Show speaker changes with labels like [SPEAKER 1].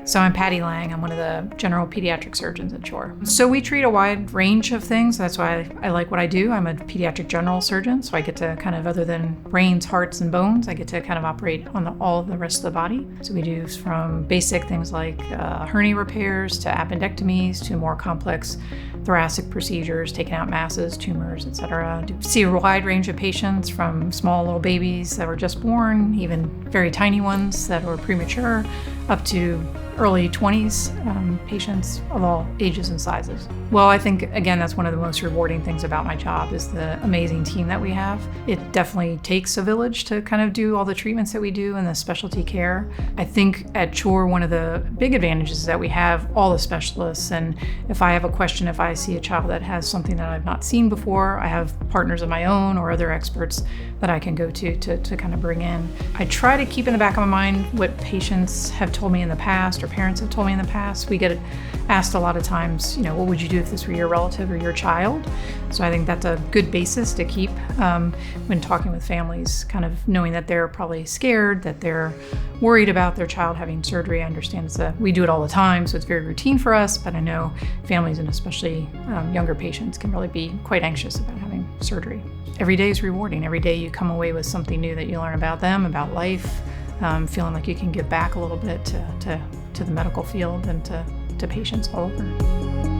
[SPEAKER 1] So I'm Patty Lange. I'm one of the general pediatric surgeons at Shore. So we treat a wide range of things. That's why I like what I do. I'm a pediatric general surgeon, so I get to kind of, other than brains, hearts, and bones, I get to kind of operate on all the rest of the body. So we do from basic things like hernia repairs to appendectomies to more complex thoracic procedures, taking out masses, tumors, etc. See a wide range of patients from small little babies that were just born, even very tiny ones that were premature, up to early 20s patients of all ages and sizes. Well, I think, again, that's one of the most rewarding things about my job is the amazing team that we have. It definitely takes a village to kind of do all the treatments that we do and the specialty care. I think at Chore, one of the big advantages is that we have all the specialists, and if I have a question, if I see a child that has something that I've not seen before, I have partners of my own or other experts that I can go to kind of bring in. I try to keep in the back of my mind what patients have told me in the past or parents have told me in the past. We get asked a lot of times, what would you do if this were your relative or your child? So I think that's a good basis to keep when talking with families, kind of knowing that they're probably scared, that they're worried about their child having surgery. I understand we do it all the time, so it's very routine for us, but I know families and especially younger patients can really be quite anxious about having surgery. Every day is rewarding. Every day you come away with something new that you learn about them, about life, feeling like you can give back a little bit to the medical field and to patients all over.